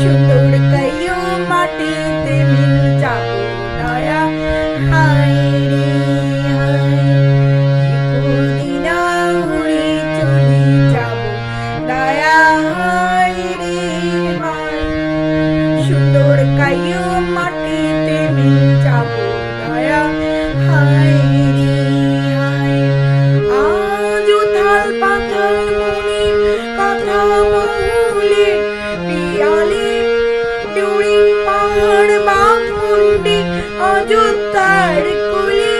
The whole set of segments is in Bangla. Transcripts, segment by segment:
সুন্দর কাইও মাটিতে মিল যাব দয়া হায় রে হায় কুদিনা উড়ি চলে যাব দয়া হায় রে হায় সুন্দর কাইও মাটিতে মিল যাব দয়া হায় রে হায় আজ উথাল পাথাল মনির কথা মহুলে পিয়ালে ডুরি পাহাড় বাঘমুন্ডি অযোধ্যার কোলে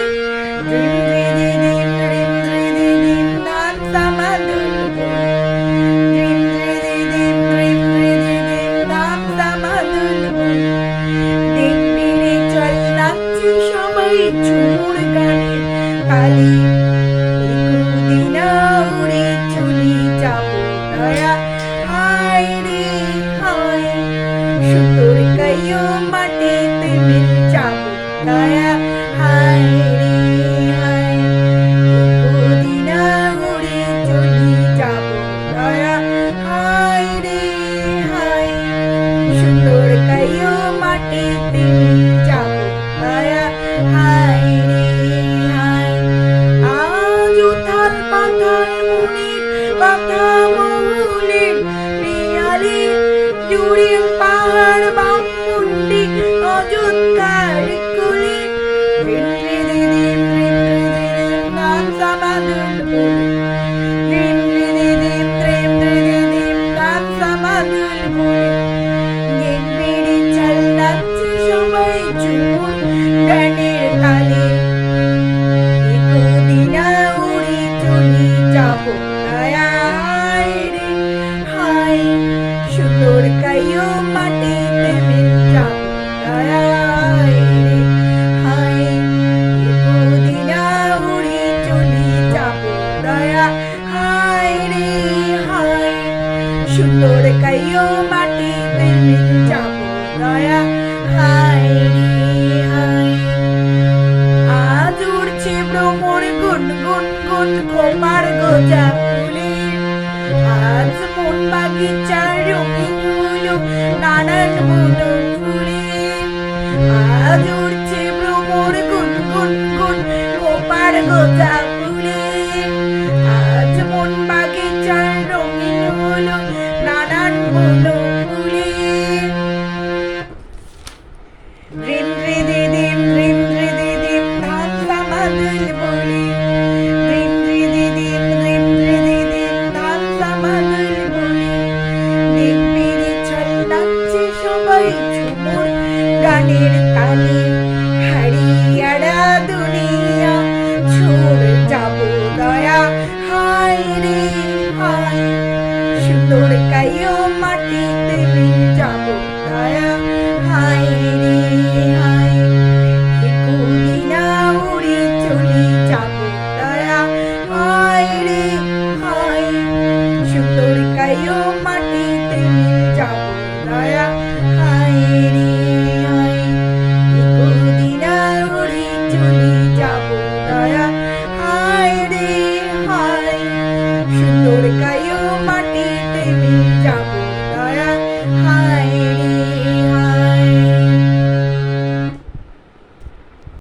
সবাই ঝুমুর গানে কালী কুদিনা উড়ে চলে যাব দয়া হায় রে হায় সুন্দর কাইও মাটিতে মিল যাব দয়া হায় রে হায় কুদিনা উড়ে চলে যাব দয়া হায় রে হায় সুন্দর কাইও মাটিতে মিল যাব দয়া হায় রে হায় আজ উথাল পাথাল মনির কথা মহুলে পিয়ালে ডুরি পাহাড় বাঘমুন্ডি অযোধ্যার কোলে সবাই ঝুমুর গানের তালে কুদিনা উড়ে চলে যাব দয়া হায় রে হায় সুন্দর কাইও মাটিতে মিল যাব দয়া হায় রে হায় কুদিনা উড়ে চলে যাব দয়া হায় রে হায় সুন্দর কাইও মাটিতে মিল যাব দয়া হায় রে হায় আজ উড়ছে ভ্রমর গুন গুন গুন খোপার গোজা ফুলে আজ মন বাগিচার রঙিন হলো নানান বুনো ফুলে আজ উড়ছে ভ্রমর গুন গুন গুন খোপার গোজা